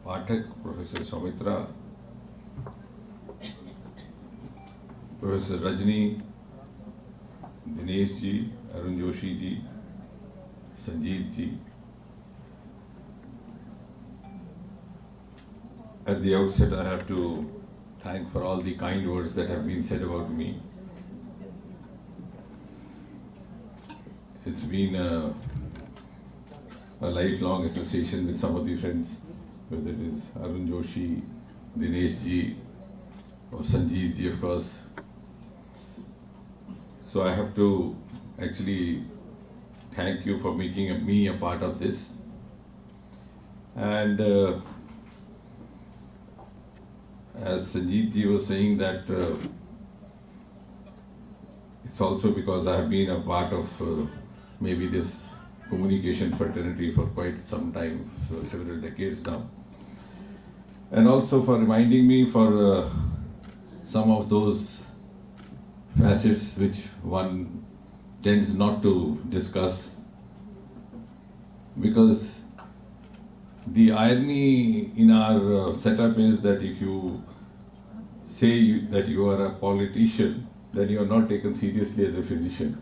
Pathak, Professor Soumitra, Professor Rajni, Dinesh ji, Arun Joshi ji, Sanjeev ji. At the outset, I have to thank for all the kind words that have been said about me. It's been a lifelong association with some of the friends, whether it is Arun Joshi, Dinesh ji, or Sanjeev ji, of course. So I have to actually thank you for making me a part of this. And as Sanjeev ji was saying that it's also because I have been a part of maybe this communication fraternity for quite some time, for several decades now. And also for reminding me for some of those facets which one tends not to discuss, because the irony in our setup is that if you say that you are a politician, then you are not taken seriously as a physician.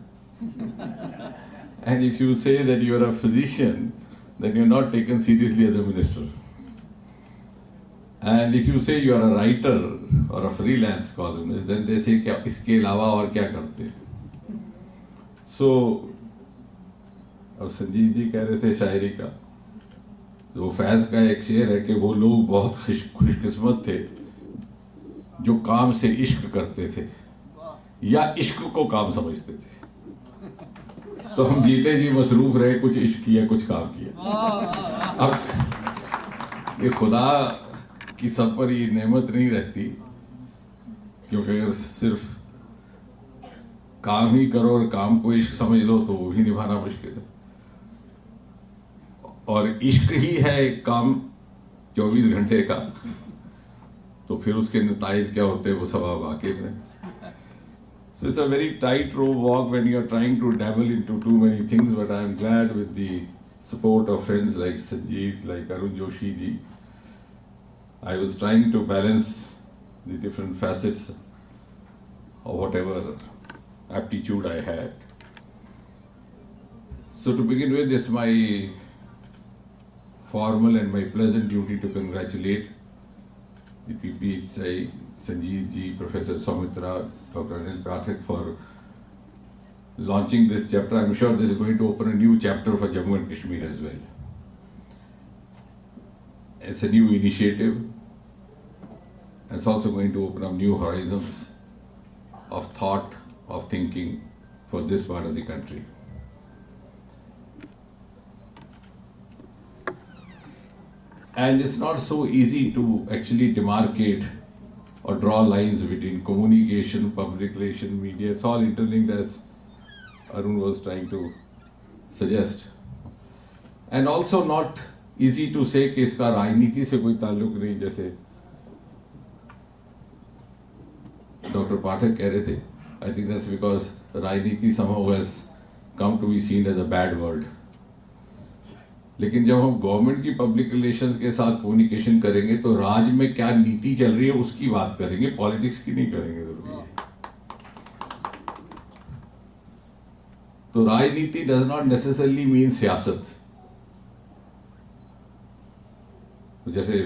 And if you say that you are a physician, then you are not taken seriously as a minister. And if you say you are a writer or a freelance columnist, then they say क्या इसके अलावा और क्या करते? So अब संजीव जी कह रहे थे शायरी का, तो फैज का एक शेर है कि वो लोग बहुत खुशकिस्मत थे जो काम से इश्क करते थे या इश्क को काम समझते थे। तो हम जीते जी मसरूफ रहे, कुछ इश्क किया कुछ काम किया। अब ये खुदा की सब पर ये नेमत नहीं रहती, क्योंकि अगर सिर्फ काम ही करो और काम को इश्क समझ लो तो वो भी निभाना मुश्किल है। और इश्क ही है एक काम 24 घंटे का, तो फिर उसके नताइज क्या होते हैं वो सब आप वाकिफ हैं। So it's a very tightrope walk when you are trying to dabble into too many things, but I am glad with the support of friends like Sanjeev, like Arun Joshi ji. I was trying to balance the different facets of whatever aptitude I had. So to begin with, it's my formal and my pleasant duty to congratulate the PPHI, Sanjeev ji, Professor Soumitra, Dr. Anil Pathak for launching this chapter. I'm sure this is going to open a new chapter for Jammu and Kashmir as well. It's a new initiative. It's also going to open up new horizons of thought, of thinking for this part of the country. And it's not so easy to actually demarcate or draw lines between communication, public relation, media. It's all interlinked, as Arun was trying to suggest. And also not easy to say कि इसका राजनीति से कोई ताल्लुक नहीं, जैसे Dr. Pathak कह रहे थे. I think that's because राजनीति somehow has come to be seen as a bad word. लेकिन जब हम गवर्नमेंट की पब्लिक रिलेशंस के साथ कम्युनिकेशन करेंगे तो राज्य में क्या नीति चल रही है उसकी बात करेंगे, पॉलिटिक्स की नहीं करेंगे जरूरी है। तो राजनीति डज नॉट नेसेसरली मीन सियासत। तो जैसे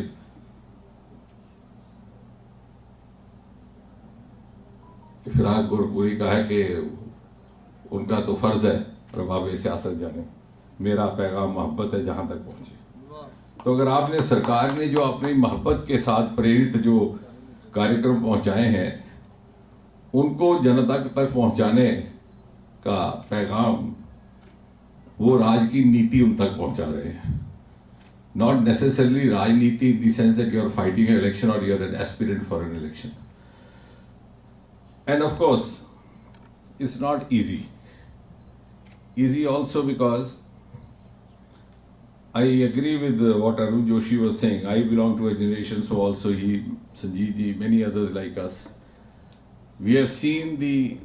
फिराज गोरखपुरी का है कि उनका तो फर्ज है प्रभाव सियासत जाने, मेरा पैगाम मोहब्बत है जहां तक पहुंचे। तो अगर आपने सरकार ने जो अपनी मोहब्बत के साथ प्रेरित जो कार्यक्रम पहुंचाए हैं उनको जनता तक पहुंचाने का पैगाम वो राज की नीति उन तक पहुंचा रहे हैं। नॉट नेसेसरली राजनीति in the sense that you are fighting an election और you are an aspirant for an election. And of course it's not easy also because I agree with what Arun Joshi was saying. I belong to a generation, so also he, Sanjeev ji, many others like us, we have seen the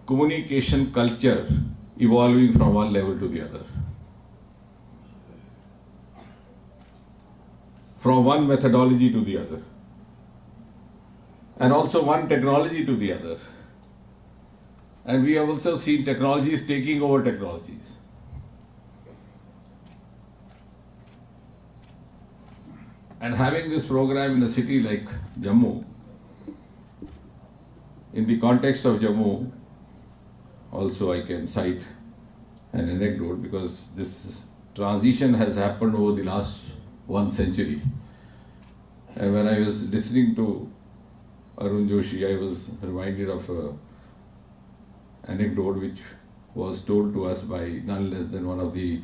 communication culture evolving from one level to the other. from one methodology to the other, and also one technology to the other. And we have also seen technologies taking over technologies. And having this program in a city like Jammu, in the context of Jammu, also I can cite an anecdote, because this transition has happened over the last 1 century. And when I was listening to Arun Joshi, I was reminded of an anecdote which was told to us by none less than one of the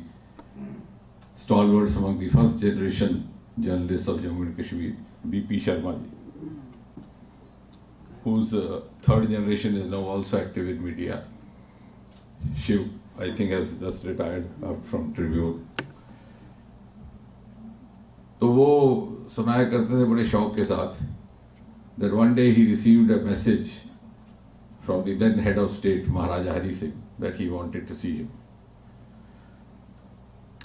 stalwarts among the first generation journalists of Jammu and Kashmir, B.P. Sharma ji, whose third generation is now also active in media. Shiv, I think, has just retired from Tribune. तो वो सुनाया करते थे बड़े शौक के साथ that one day he received a message from the then head of state, Maharaja Hari Singh, that he wanted to see him.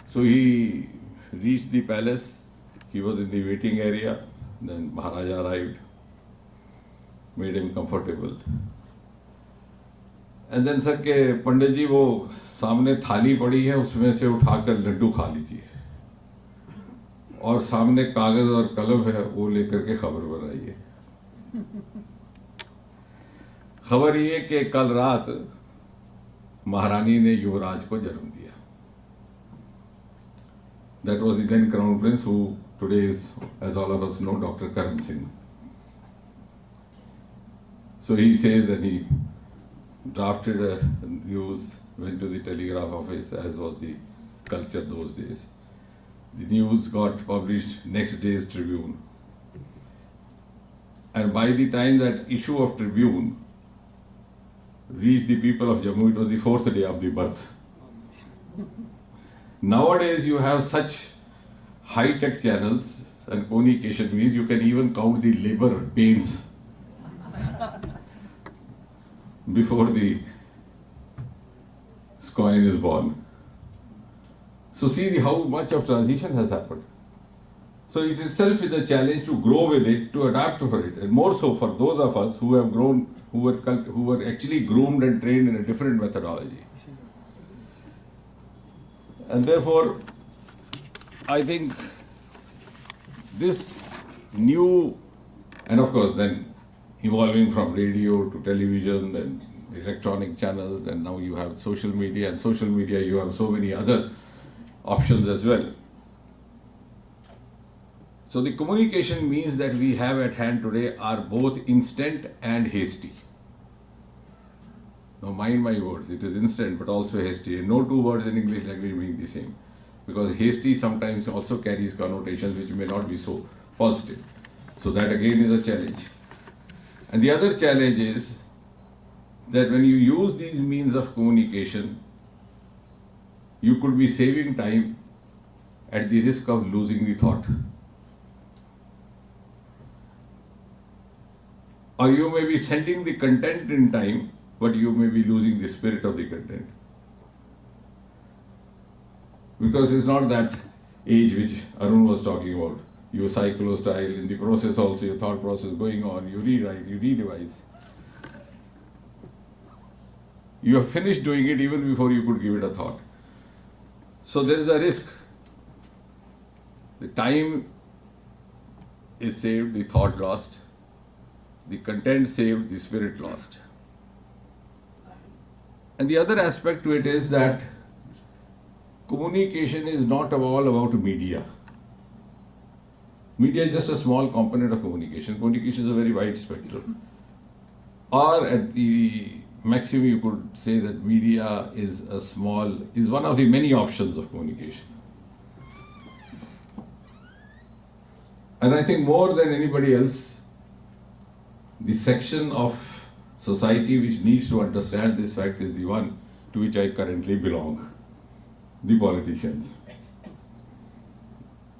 So he reached the palace. He was in the waiting area. Then Maharaja arrived, made him comfortable. And then sir के पंडित जी वो सामने थाली पड़ी है, उसमें से उठाकर लड्डू खा लीजिए, और सामने कागज और कलम है, वो लेकर के खबर बनाइए. खबर ये कि कल रात महारानी ने युवराज को जन्म दिया. That was the then crown prince, who today is, as all of us know, Dr. Karan Singh. So he says that he drafted a news, went to the telegraph office, as was the culture those days. The news got published next day's Tribune. And by the time that issue of Tribune reached the people of Jammu, it was the 4th day of the birth. Nowadays you have such high-tech channels, and communication means you can even count the labor pains before the coin is born. So see how much of transition has happened. So it itself is a challenge to grow with it, to adapt to it, and more so for those of us who have grown, who were actually groomed and trained in a different methodology. And therefore, I think this new, and of course then evolving from radio to television, then the electronic channels, and now you have social media, and social media you have so many other options as well. So the communication means that we have at hand today are both instant and hasty. Now mind my words, it is instant but also hasty, and no two words in English language mean the same, because hasty sometimes also carries connotations which may not be so positive. So that again is a challenge. And the other challenge is that when you use these means of communication, you could be saving time at the risk of losing the thought. Or you may be sending the content in time, but you may be losing the spirit of the content. Because it's not that age which Arun was talking about. You cycle style, in the process also your thought process going on, you rewrite, you re-revise. You have finished doing it even before you could give it a thought. So there is a risk. The time is saved, the thought lost. The content saved, the spirit lost. And the other aspect to it is that communication is not all about media. Media is just a small component of communication. Communication is a very wide spectrum. Or at the maximum you could say that media is one of the many options of communication. And I think more than anybody else, the section of society which needs to understand this fact is the one to which I currently belong, the politicians.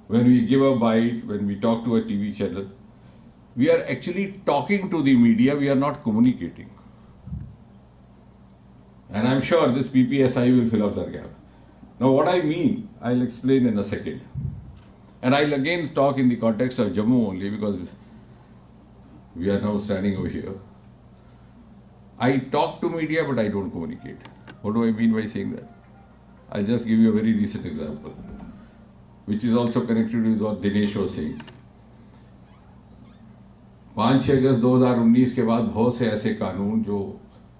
When we give a bite, when we talk to a TV channel, we are actually talking to the media, we are not communicating. And I'm sure this PPSI will fill up that gap. Now what I mean, I'll explain in a second. And I'll again talk in the context of Jammu only because we are now standing over here. I talk to media, but I don't communicate. What do I mean by saying that? I'll just give you a very recent example, which is also connected with what Dinesh was saying. 5-6 अगस्त 2019 के बाद बहुत से ऐसे कानून जो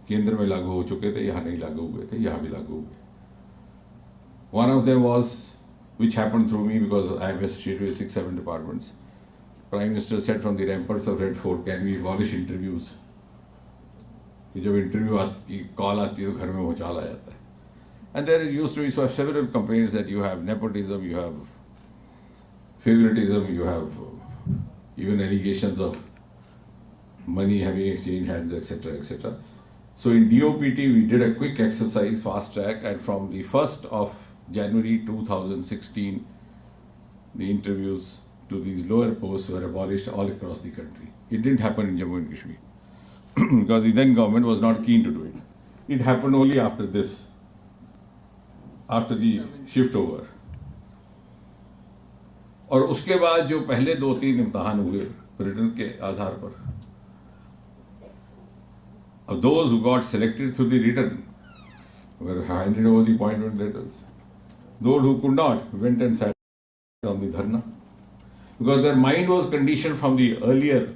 केंद्र में लागू हो चुके थे, यहाँ नहीं लागू हुए थे, यहाँ भी लागू हुए. One of them was, which happened through me because I am associated with 6-7 departments. Prime Minister said from the ramparts of Red Fort, can we abolish interviews? कि जब इंटरव्यू की कॉल आती है तो घर में भूचाल आ जाता है. And there used to be several complaints that you have nepotism, you have favoritism, you have even allegations of money having exchanged hands, etc., etc. So in DOPT we did a quick exercise, fast track, and from the 1st of January 2016, the interviews to these lower posts were abolished all across the country. It didn't happen in Jammu and Kashmir because the then government was not keen to do it. It happened only after this, after the shift over. और उसके बाद जो पहले 2-3 इम्तिहान हुए return के आधार पर, those who got selected through the written were handed over the appointment letters. Those who could not went and sat on the dharna because their mind was conditioned from the earlier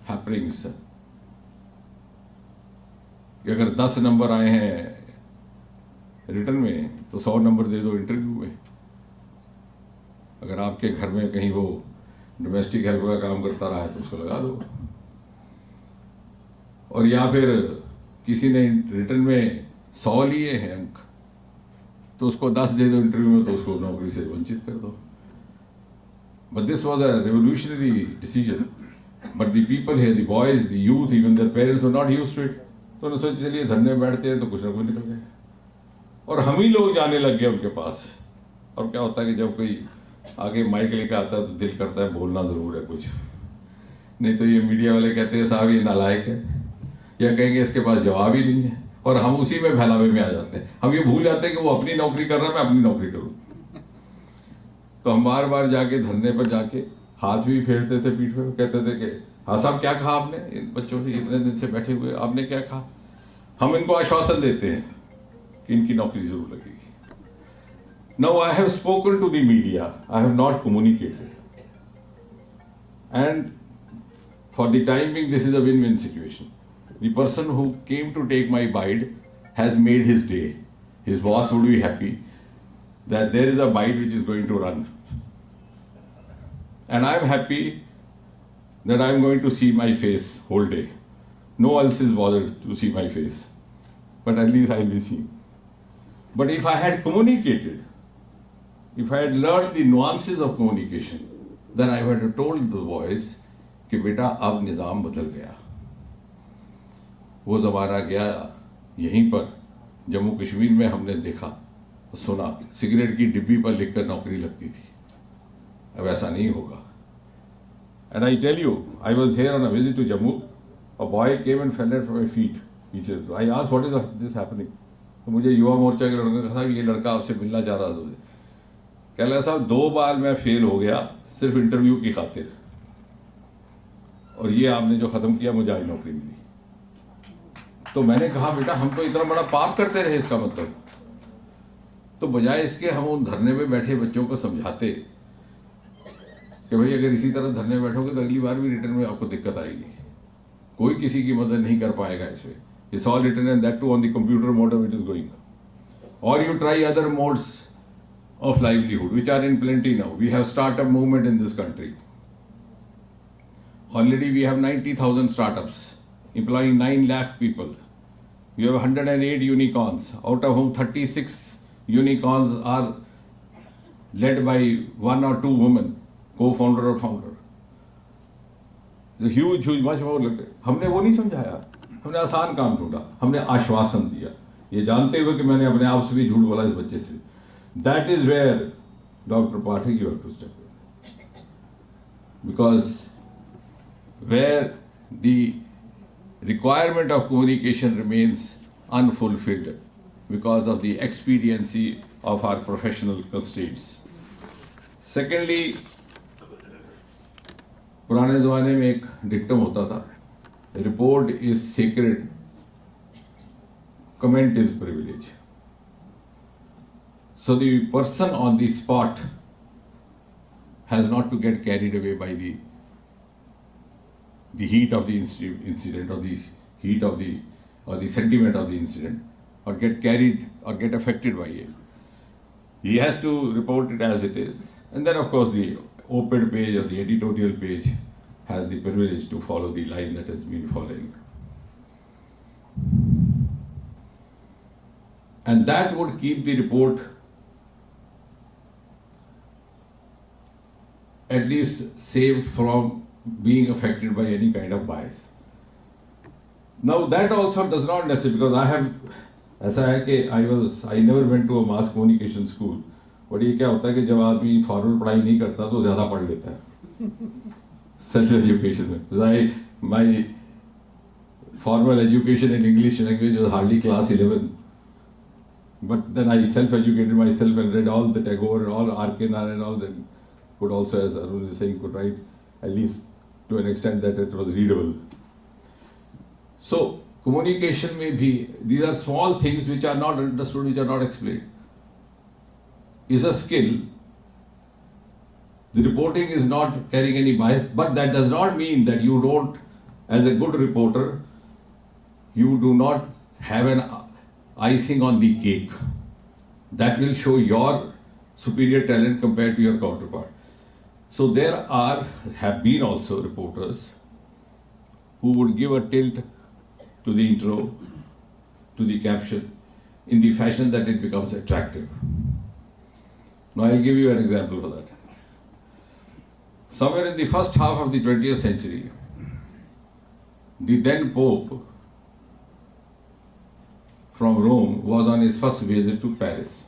happenings. कि अगर 10 number आए हैं return में तो 100 number दे दो interview में. अगर आपके घर में कहीं वो डोमेस्टिक हेल्प का काम करता रहा है तो उसको लगा दो. और या फिर किसी ने रिटर्न में 100 लिए हैं अंक तो उसको 10 दे दो इंटरव्यू में तो उसको नौकरी से वंचित कर दो. But this was a revolutionary decision. But the people here, the boys, the youth, even their parents were not used to it. तो उन्होंने सोचा चलिए धरने में बैठते हैं तो कुछ ना कुछ निकल गए. और हम ही लोग जाने लग गए उनके पास. और क्या होता है कि जब कोई आगे माइक लेकर आता है तो दिल करता है बोलना ज़रूर है कुछ, नहीं तो ये मीडिया वाले कहते हैं साहब ये नालायक है, या कहेंगे इसके पास जवाब ही नहीं है, और हम उसी में फैलावे में आ जाते हैं. हम ये भूल जाते हैं कि वो अपनी नौकरी कर रहा है, मैं अपनी नौकरी करूँ. तो हम बार बार जाके धरने पर जाके हाथ भी फेरते थे पीठ पे, कहते थे कि हाँ साहब क्या कहा आपने, इन बच्चों से इतने दिन से बैठे हुए आपने क्या कहा. हम इनको आश्वासन देते हैं कि इनकी नौकरी जरूर लगेगी. Now I have spoken to the media, I have not communicated. And for the time being, this is a win-win situation. The person who came to take my bide has made his day. His boss would be happy that there is a bide which is going to run. And I am happy that I am going to see my face whole day. No one else is bothered to see my face, but at least I will be seen. But if I had communicated, if I had learned the nuances of communication, then I would have told the boys कि बेटा अब निज़ाम बदल गया. वो ज़माना गया. यहीं पर जम्मू कश्मीर में हमने देखा सुना सिगरेट की डिब्बी पर लिखकर नौकरी लगती थी. अब ऐसा नहीं होगा. And I tell you, I was here on a visit to Jammu. A boy came and fell at my feet. He said, I asked, what is this happening? तो मुझे युवा मोर्चा के लड़के कहा साहब ये लड़का आपसे मिलना चाह रहा था. कह रहा साहब 2 बार मैं फेल हो गया सिर्फ इंटरव्यू की खातिर, और ये आपने जो ख़त्म किया मुझे आज नौकरी मिली. तो मैंने कहा बेटा हम तो इतना बड़ा पाप करते रहे, इसका मतलब तो बजाय इसके हम उन धरने में बैठे बच्चों को समझाते कि भाई अगर इसी तरह धरने में बैठोगे तो अगली बार भी रिटर्न में आपको दिक्कत आएगी. कोई किसी की मदद नहीं कर पाएगा इसमें. It's all written and that too on the computer mode of it is going. Or you try other modes of livelihood which are in plenty now. We have startup movement in this country. Already we have 90,000 startups employing 9 lakh people. We have 108 unicorns, out of whom 36 unicorns are led by 1 or 2 women, co-founder or founder. The huge much more. हमने वो नहीं समझाया, हमने आसान काम ढूंढा, हमने आश्वासन दिया, ये जानते हुए कि मैंने अपने आप से भी झूठ बोला इस बच्चे से. That is where, Dr. Pathak, you have to step in. Because where the requirement of communication remains unfulfilled because of the expediency of our professional constraints. Secondly, पुराने ज़माने में एक डिक्टम होता था, report is secret, comment is privilege. So the person on the spot has not to get carried away by the heat of the incident, or the heat of the sentiment of the incident, or get carried or get affected by it. He has to report it as it is, and then of course the op-ed page or the editorial page has the privilege to follow the line that has been following. And that would keep the report at least saved from being affected by any kind of bias. Now that also does not necessarily, because I have, ऐसा है कि I never went to a mass communication school. और ये क्या होता है कि जब आदमी फॉर्मल पढ़ाई नहीं करता तो ज़्यादा पढ़ लेता है self education में. Because my formal education in English language was hardly class 11. But then I self-educated myself and read all the Tagore and all Arkenar and all that. Could also, as Arun is saying, could write at least to an extent that it was readable. So communication may be, these are small things which are not understood, which are not explained. Is a skill. The reporting is not carrying any bias, but that does not mean that you don't, as a good reporter, you do not have an icing on the cake that will show your superior talent compared to your counterpart. So there have been also reporters who would give a tilt to the intro, to the caption, in the fashion that it becomes attractive. Now I'll give you an example for that. Somewhere in the first half of the 20th century, the then Pope from Rome was on his first visit to Paris.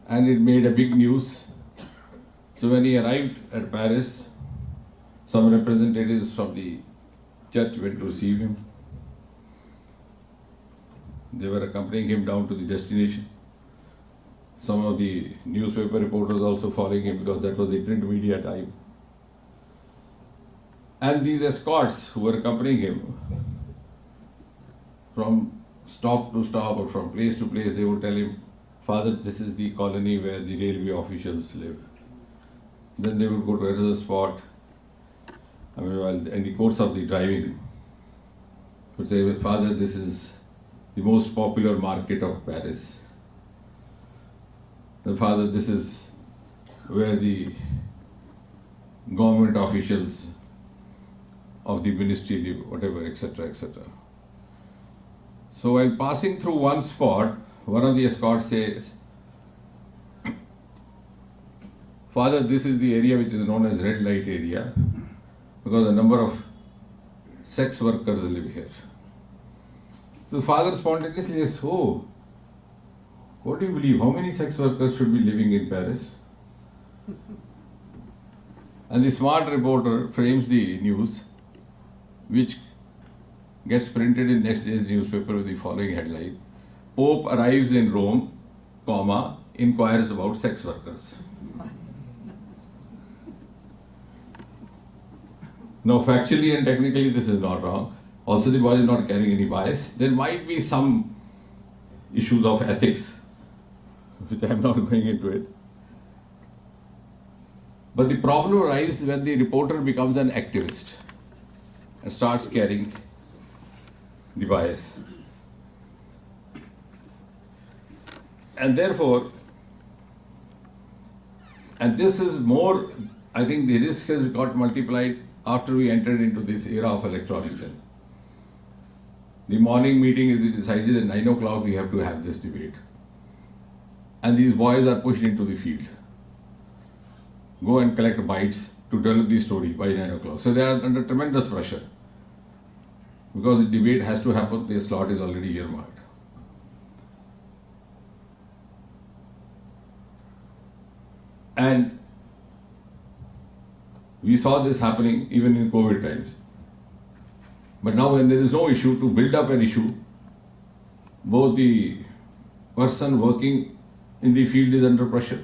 And it made a big news. So when he arrived at Paris, some representatives from the church went to receive him. They were accompanying him down to the destination. Some of the newspaper reporters also following him, because that was the print media time. And these escorts who were accompanying him, from stop to stop or from place to place, they would tell him, Father, this is the colony where the railway officials live. Then they would go to another spot. I mean, while in the course of the driving, would say, Father, this is the most popular market of Paris. And Father, this is where the government officials of the ministry live, whatever, etc., etc. So while passing through one spot, one of the escorts says, Father, this is the area which is known as red light area, because a number of sex workers live here. So the father spontaneously says, oh, what do you believe? How many sex workers should be living in Paris? And the smart reporter frames the news, which gets printed in next day's newspaper with the following headline: Pope arrives in Rome, comma, inquires about sex workers. Now, factually and technically, this is not wrong. Also, the boy is not carrying any bias. There might be some issues of ethics, which I am not going into it. But the problem arises when the reporter becomes an activist and starts carrying the bias. And therefore, and this is more, I think the risk has got multiplied after we entered into this era of electronic channel. The morning meeting is decided at 9 o'clock we have to have this debate. And these boys are pushed into the field. Go and collect bytes to tell the story by 9 o'clock. So they are under tremendous pressure. Because the debate has to happen, the slot is already earmarked. And we saw this happening even in COVID times. But now when there is no issue, to build up an issue, both the person working in the field is under pressure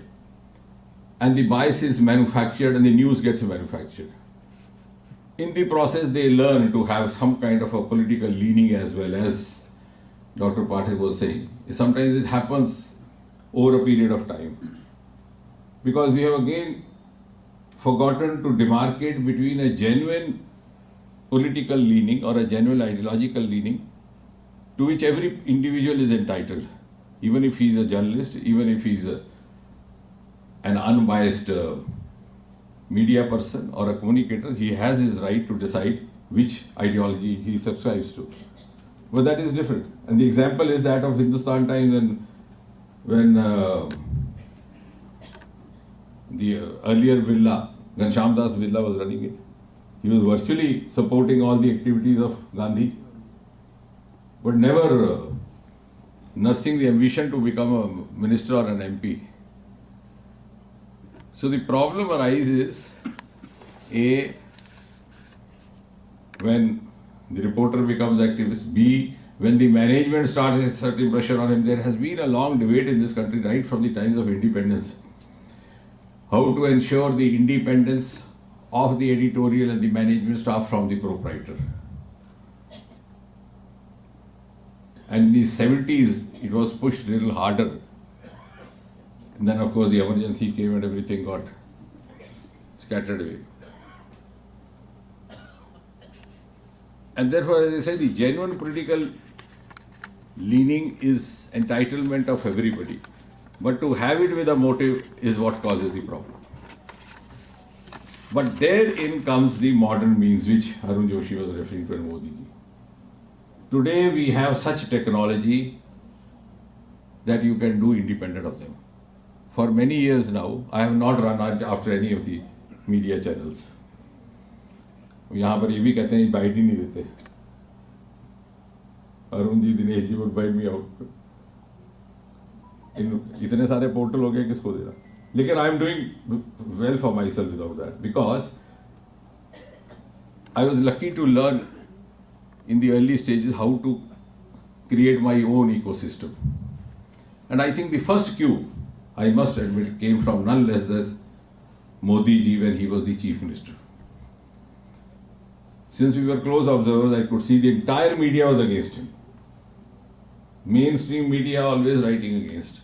and the bias is manufactured and the news gets manufactured. In the process, they learn to have some kind of a political leaning as well, as Dr. Pathak was saying. Sometimes it happens over a period of time. Because we have again forgotten to demarcate between a genuine political leaning or a genuine ideological leaning to which every individual is entitled, even if he is a journalist, even if he is an unbiased media person or a communicator, he has his right to decide which ideology he subscribes to. But that is different. And the example is that of Hindustan Times when the earlier Birla, Ghanshyam Das Birla was running it. He was virtually supporting all the activities of Gandhi, but never nursing the ambition to become a minister or an MP. So the problem arises, A, when the reporter becomes activist, B, when the management starts exerting pressure on him. There has been a long debate in this country right from the times of independence, how to ensure the independence of the editorial and the management staff from the proprietor. And in the 70s, it was pushed a little harder. And then, of course, the emergency came and everything got scattered away. And therefore, as I say, the genuine political leaning is entitlement of everybody. But to have it with a motive is what causes the problem. But therein comes the modern means, which Arun Joshi was referring to and Modi ji. Today we have such technology that you can do independent of them. For many years now, I have not run after any of the media channels. यहाँ पर ये भी कहते हैं bite ही नहीं देते. Arun ji, Dinesh ji would buy me out. इतने सारे पोर्टल हो गए, किसको दे रहा? लेकिन I am doing well for myself without that, because I was lucky to learn in the early stages how to create my own ecosystem. And I think the first cue, I must admit, came from none less than Modi ji when he was the Chief Minister. Since we were close observers, I could see the entire media was against him. Mainstream media always writing against.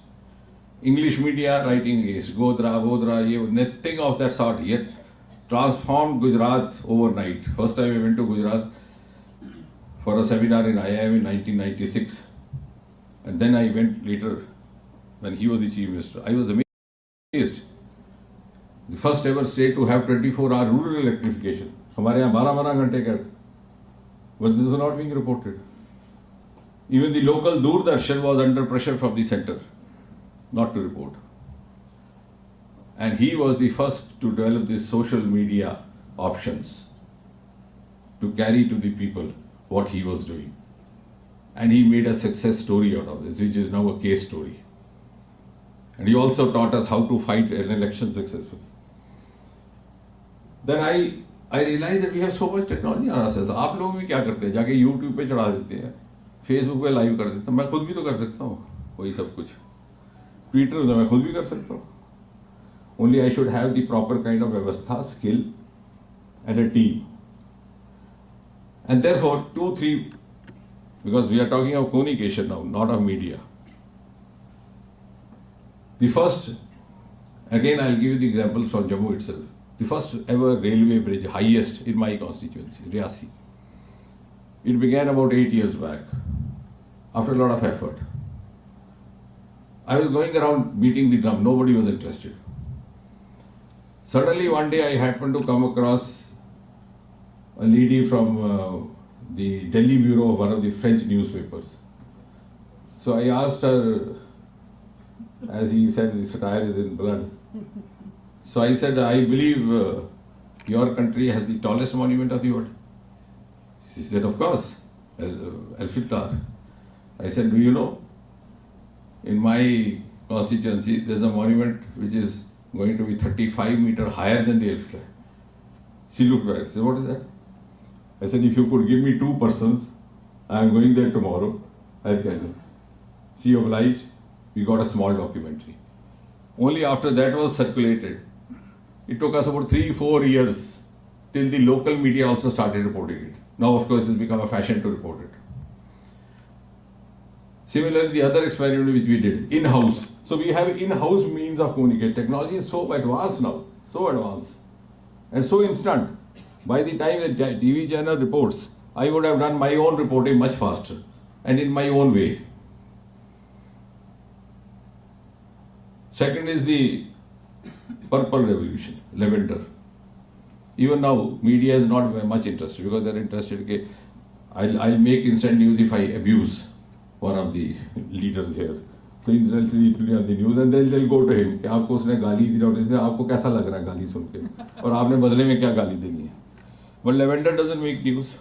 English media writing against. Godra, nothing of that sort. Yet transformed Gujarat overnight. First time I went to Gujarat for a seminar in IIM in 1996. And then I went later when he was the Chief Minister. I was amazed. The first ever state to have 24-hour rural electrification. हमारे यहाँ 12 घंटे का, but this was not being reported. Even the local Doordarshan was under pressure from the center not to report. And he was the first to develop these social media options to carry to the people what he was doing. And he made a success story out of this, which is now a case story. And he also taught us how to fight an election successfully. Then I realized that we have so much technology on ourselves. आप लोग भी क्या करते हैं? जाके YouTube पे चढ़ा देते हैं, Facebook पे लाइव कर देते हैं. मैं खुद भी तो कर सकता हूँ वही सब कुछ. Twitter तो मैं खुद भी कर सकता हूँ. Only I should have the proper kind of व्यवस्था, skill, and a team. And therefore, 2, 3, because we are talking of communication now, not of media. The first, again I'll give you the examples from Jammu itself. The first ever railway bridge, highest in my constituency, Riyasi. It began about 8 years back, after a lot of effort. I was going around beating the drum, nobody was interested. Suddenly one day I happened to come across a lady from the Delhi bureau of one of the French newspapers. So I asked her, as he said, the satire is in blood. So I said, I believe your country has the tallest monument of the world. She said, of course, Eiffel Tower. I said, do you know, in my constituency, there's a monument which is going to be 35 meters higher than the Eiffel Tower. She looked back and said, what is that? I said, if you could give me 2 persons, I am going there tomorrow, I'll tell you. She obliged, we got a small documentary. Only after that was circulated, It took us about 3-4 years till the local media also started reporting it. Now, of course, it's become a fashion to report it. Similarly, the other experiment which we did, in-house. So we have in-house means of communication. Technology is so advanced now, so advanced, and so instant. By the time the TV channel reports, I would have done my own reporting much faster and in my own way. Second is the purple revolution, lavender. Even now, media is not very much interested because they're interested. Okay, I'll make instant news if I abuse one of the leaders here. So instantly it will be on the news and they'll go to him. कि आपको उसने गाली दी और इसने आपको कैसा लग रहा है गाली सुन के और आपने बदले में क्या गाली देनी है. But lavender doesn't make news.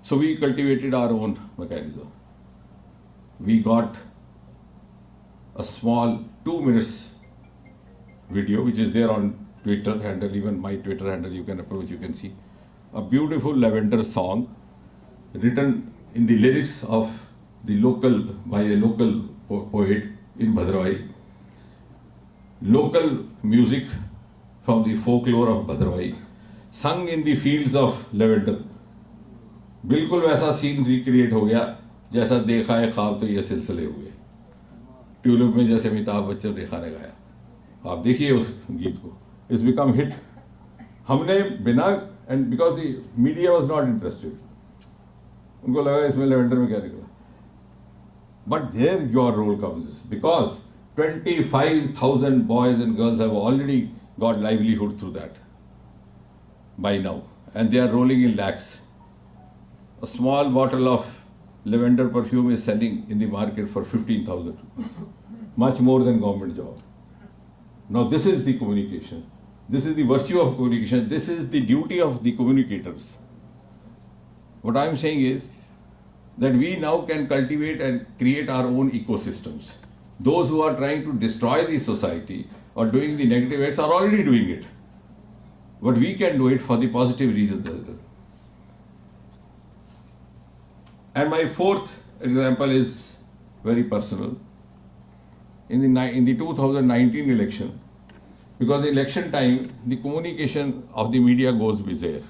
So we cultivated our own mechanism. We got a small 2 minutes video which is there on Twitter handle, even my Twitter handle you can approach, you can see. A beautiful lavender song written in the lyrics of the local, by a local poet in Bhadravai. Local music from the folklore of Bhadravai, sung in the fields of lavender. बिल्कुल वैसा scene recreate हो गया जैसा देखा है ख्वाब तो ये सिलसिले हुए. ट्यूलिप में जैसे अमिताभ बच्चन रेखा ने गाया, आप देखिए उस गीत को. It's become hit. हमने बिना, and because the media was not interested, उनको लगा इसमें लेवेंडर में क्या निकला. But there your role comes because 25,000 boys and girls have already got livelihood through that by now, and they are rolling in lakhs. A small bottle of lavender perfume is selling in the market for 15,000 rupees, much more than government job. Now this is the communication. This is the virtue of communication. This is the duty of the communicators. What I am saying is that we now can cultivate and create our own ecosystems. Those who are trying to destroy the society or doing the negative acts are already doing it. But we can do it for the positive reasons as well. And my fourth example is very personal. In the 2019 election, because election time, the communication of the media goes bizarre.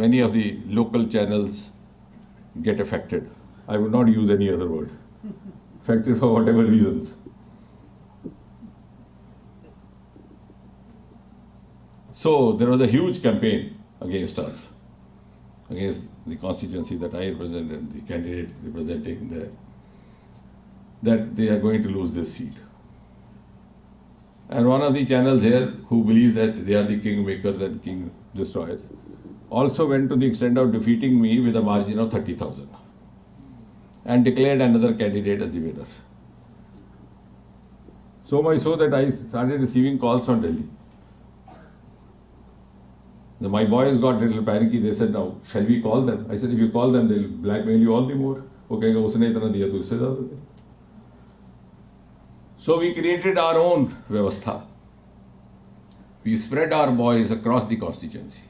Many of the local channels get affected. I would not use any other word. Affected for whatever reasons. So there was a huge campaign against us, against the constituency that I represent and the candidate representing there, that they are going to lose this seat. And one of the channels here who believe that they are the king makers and king destroyers also went to the extent of defeating me with a margin of 30,000 and declared another candidate as the winner. So much so that I started receiving calls from Delhi. My boys got a little panicky. They said, now, shall we call them? I said, if you call them, they'll blackmail you all the more. Okay, usne itna diya to usse zyada de. So we created our own vyavastha. We spread our boys across the constituency.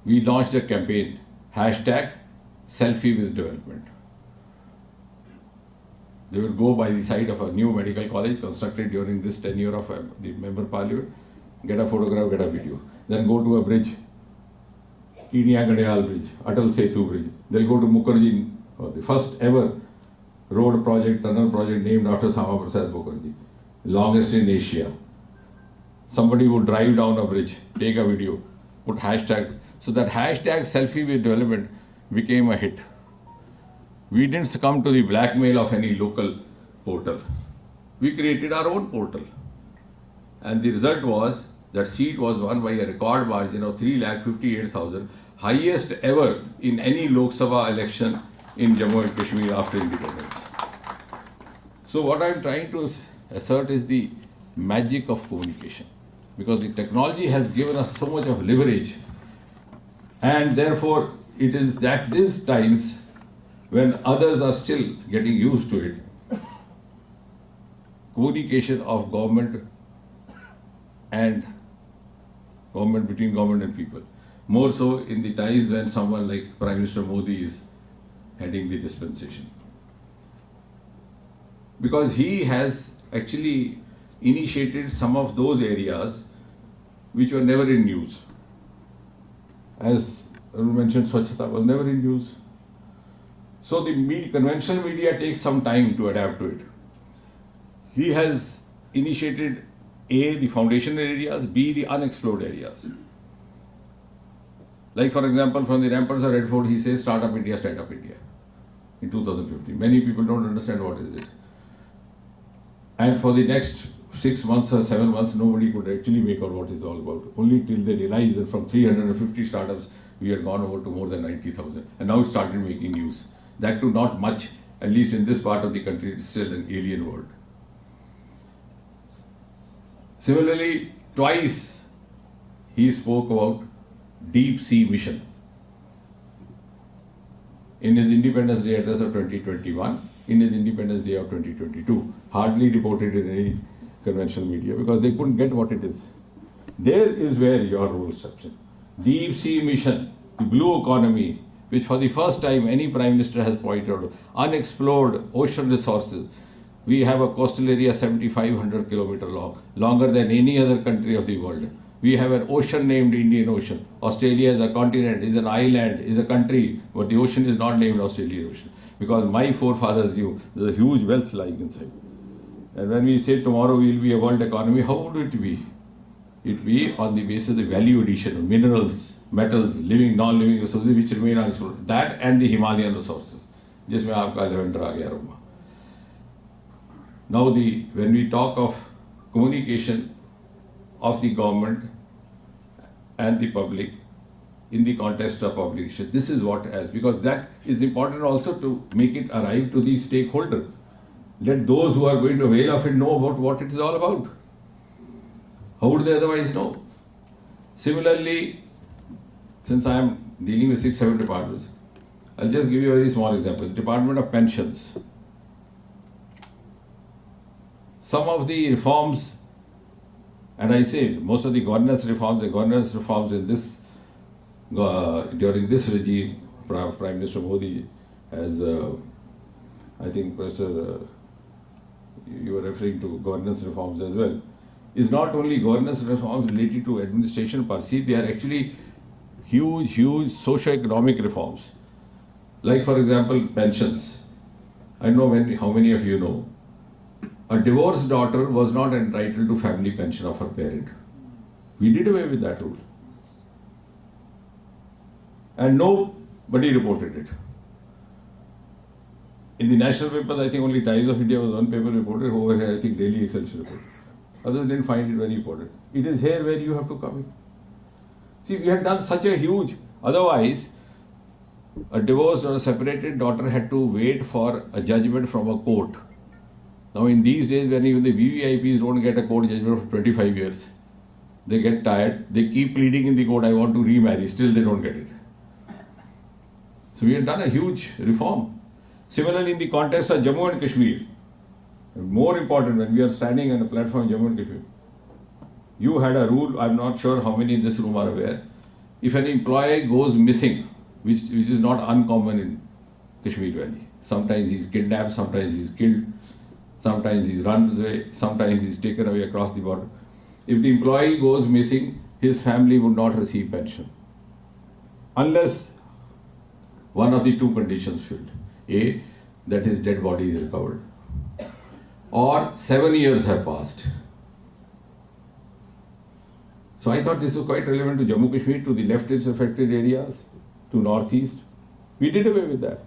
We launched a campaign, #selfie with development. They will go by the side of a new medical college constructed during this tenure of the member parliament, get a photograph, get a video. Then go to a bridge, Kidiya Gadiyal Bridge, Atal Setu Bridge. They'll go to Mukherjee, the first ever road project, tunnel project named after Sama Prasad Mukherjee, longest in Asia. Somebody would drive down a bridge, take a video, put hashtag. So that #selfie with development became a hit. We didn't succumb to the blackmail of any local portal. We created our own portal. And the result was that seat was won by a record margin of 3,58,000, highest ever in any Lok Sabha election in Jammu and Kashmir after independence. So what I'm trying to assert is the magic of communication, because the technology has given us so much of leverage, and therefore it is that these times when others are still getting used to it, communication of government and government, between government and people, more so in the times when someone like Prime Minister Modi is heading the dispensation. because he has actually initiated some of those areas which were never in news. As Arun mentioned, Swachhata was never in news. So the conventional media takes some time to adapt to it. He has initiated A, the foundational areas, B, the unexplored areas. Like for example, from the ramparts of Red Fort, he says Startup India, Startup India in 2015. Many people don't understand what is it. And for the next 6 months or 7 months, nobody could actually make out what it's all about. Only till they realized that from 350 startups, we had gone over to more than 90,000. And now it started making news. That too not much, at least in this part of the country, it's still an alien world. Similarly, twice he spoke about deep sea mission. In his Independence Day address of 2021, in his Independence Day of 2022, hardly reported in any conventional media because they couldn't get what it is. There is where your role steps in. Deep sea mission, the blue economy, which for the first time any Prime Minister has pointed out, unexplored ocean resources. We have a coastal area 7,500 kilometers long, longer than any other country of the world. We have an ocean named Indian Ocean. Australia is a continent, is an island, is a country, but the ocean is not named Australian Ocean. Because my forefathers knew there's a huge wealth lying inside. And when we say tomorrow we will be a world economy, how would it be? It will be on the basis of the value addition of minerals, metals, living, non-living resources which remain unexplored. That and the Himalayan resources. जिसमें आपका lavender आ गया Ruma. Now when we talk of communication of the government and the public in the context of publication, this is what else, because that is important also to make it arrive to the stakeholder. Let those who are going to avail of it know about what it is all about. How would they otherwise know? Similarly, since I am dealing with 6-7 departments, I'll just give you a very small example. The Department of Pensions. Some of the reforms, and I say most of the governance reforms in this, during this regime, Prime Minister Modi has, I think, Professor, you were referring to governance reforms as well, is not only governance reforms related to administration per se, they are actually huge socio-economic reforms. Like for example, pensions. I don't know how many of you know. A divorced daughter was not entitled to family pension of her parent. We did away with that rule. And nobody reported it. In the national papers, I think only Times of India was one paper reported. Over here, I think Daily Excelsior reported. Others didn't find it very important. It is here where you have to come in. See, we had done such a huge, otherwise, a divorced or a separated daughter had to wait for a judgment from a court. Now in these days, when even the VVIPs don't get a court judgment for 25 years, they get tired, they keep pleading in the court, I want to remarry, still they don't get it. So we have done a huge reform. Similarly, in the context of Jammu and Kashmir, more important, when we are standing on a platform in Jammu and Kashmir, you had a rule, I'm not sure how many in this room are aware, if an employee goes missing, which is not uncommon in Kashmir Valley, sometimes he's kidnapped, sometimes he's killed, sometimes he runs away, sometimes he's taken away across the border. If the employee goes missing, his family would not receive pension. Unless one of the two conditions filled. A, that his dead body is recovered. Or 7 years have passed. So I thought this was quite relevant to Jammu Kashmir, to the leftist affected areas, to northeast. We did away with that.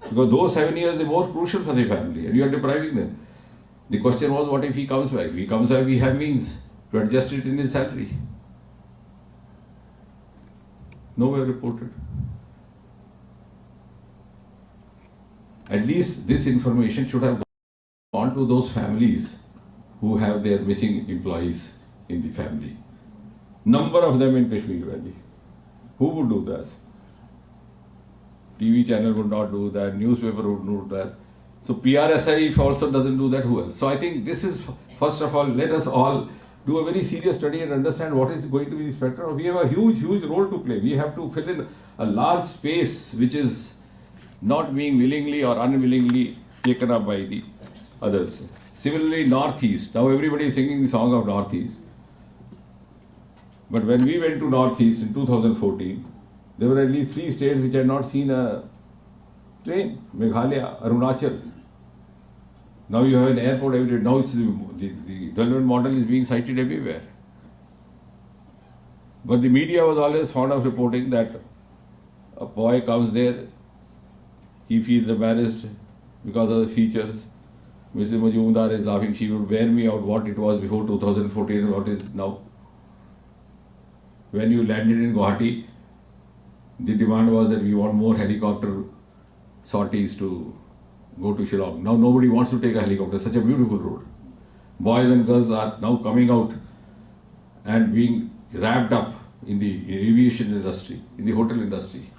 Because those 7 years, they're more crucial for the family and you are depriving them. The question was, what if he comes back? If he comes back, we have means to adjust it in his salary. Nowhere reported. At least this information should have gone to those families who have their missing employees in the family. Number of them in Kashmir Valley. Who would do that? TV channel would not do that, newspaper would not do that. So PRSI, if also doesn't do that, who else? So I think this is, first of all, let us all do a very serious study and understand what is going to be the spectrum. We have a huge role to play. We have to fill in a large space which is not being willingly or unwillingly taken up by the others. Similarly, Northeast. Now everybody is singing the song of Northeast. But when we went to Northeast in 2014, there were at least 3 states which had not seen a train. Meghalaya, Arunachal. Now you have an airport everywhere. Now it's the development model is being cited everywhere. But the media was always fond of reporting that a boy comes there, he feels embarrassed because of the features. Mrs. Majumdar is laughing, she would bear me out what it was before 2014 and what it is now. When you landed in Guwahati, the demand was that we want more helicopter sorties to go to Shillong. Now nobody wants to take a helicopter, such a beautiful road. Boys and girls are now coming out and being wrapped up in the aviation industry, in the hotel industry.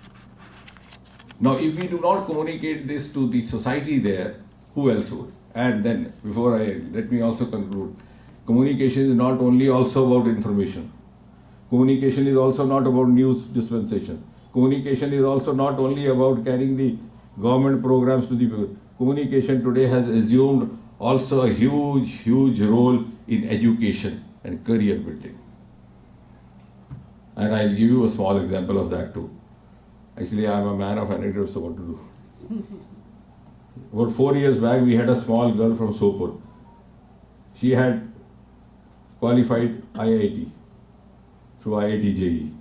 Now if we do not communicate this to the society there, who else would? And then, let me also conclude, communication is not only also about information. Communication is also not about news dispensation. Communication is also not only about carrying the government programs to the people. Communication today has assumed also a huge role in education and career building. And I'll give you a small example of that too. Actually, I'm a man of anecdotes, so what to do? About 4 years back, we had a small girl from Sopur. She had qualified IIT through IIT JE.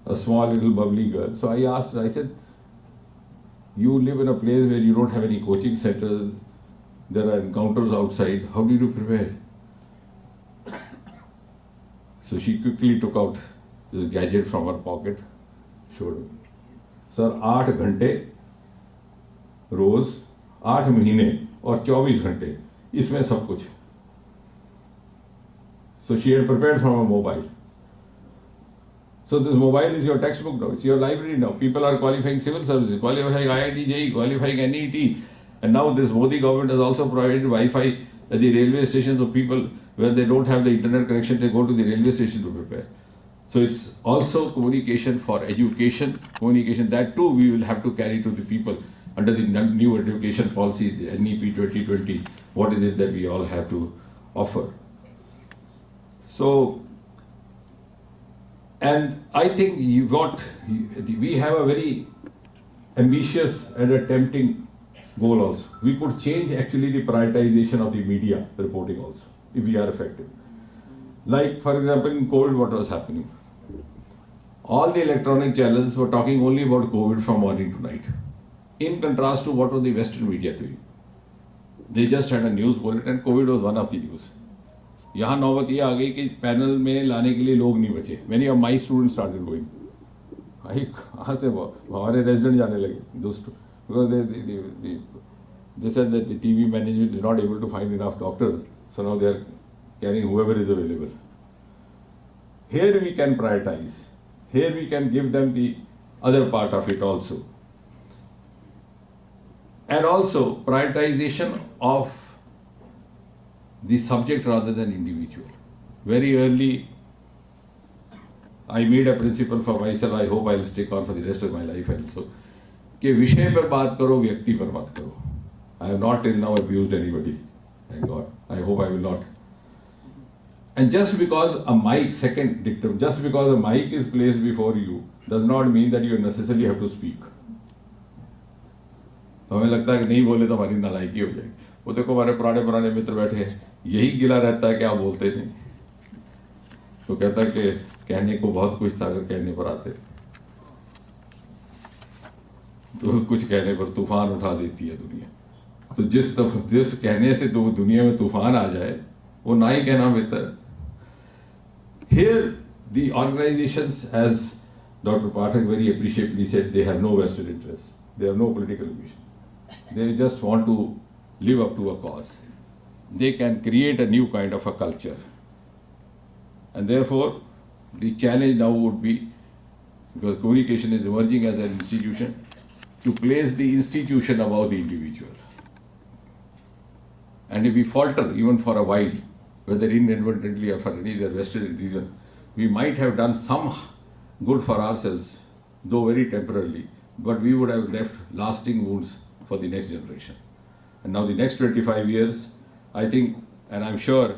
A small little bubbly girl. So I asked her, I said, you live in a place where you don't have any coaching centers, there are encounters outside, how did you prepare? So she quickly took out this gadget from her pocket, showed me. Sir, 8 घंटे रोज 8 महीने और 24 घंटे इसमें सब कुछ है. So she had prepared from a mobile. So this mobile is your textbook now, it's your library now. People are qualifying civil services, qualifying IIT JE, qualifying NET, and now this Modi government has also provided Wi-Fi at the railway stations, so people, when they don't have the internet connection, they go to the railway station to prepare. So it's also communication for education, communication that too we will have to carry to the people under the new education policy, the NEP 2020, what is it that we all have to offer. So, and I think we have a very ambitious and a tempting goal also. We could change actually the prioritization of the media reporting also, if we are effective. Like, for example, in COVID, what was happening? All the electronic channels were talking only about COVID from morning to night. In contrast to what was the Western media doing. They just had a news bulletin and COVID was one of the news. यहाँ नौबत ये आ गई कि panel में लाने के लिए लोग नहीं बचे. Many of my students started going. भाई कहाँ से हमारे रेजिडेंट जाने लगे दोस्तों, because they said that the TV management is not able to find enough doctors, so now they are carrying whoever is available. Here we can prioritize. Here we can give them the other part of it also. And also prioritization of the subject rather than individual. Very early, I made a principle for myself, I hope I will stick on for the rest of my life also, कि विषय पर बात करो, व्यक्ति पर बात करो. I have not till now abused anybody, thank God. I hope I will not. And just because a mic, second dictum, just because a mic is placed before you, does not mean that you necessarily have to speak. तो हमें लगता है कि नहीं बोले तो हमारी नालायकी हो जाएगी. वो देखो हमारे पुराने मित्र बैठे हैं, यही गिला रहता है कि आप बोलते नहीं. तो कहता है कि कहने को बहुत कुछ था, अगर कहने पर आते तो कुछ कहने पर तूफान उठा देती है दुनिया. तो जिस कहने से तो दुनिया में तूफान आ जाए, वो ना ही कहना बेहतर. Here the organizations, as Dr. Pathak very appreciably said, they have no vested interest, they have no political ambition. They just want to live up to a cause. They can create a new kind of a culture. And therefore, the challenge now would be, because communication is emerging as an institution, to place the institution above the individual. And if we falter even for a while, whether inadvertently or for any other vested reason, we might have done some good for ourselves, though very temporarily, but we would have left lasting wounds for the next generation. And now the next 25 years, I think, and I'm sure,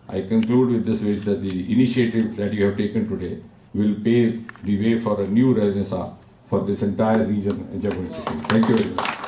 I conclude with this wish that the initiative that you have taken today will pave the way for a new renaissance for this entire region in Jammu and Kashmir. Thank you very much.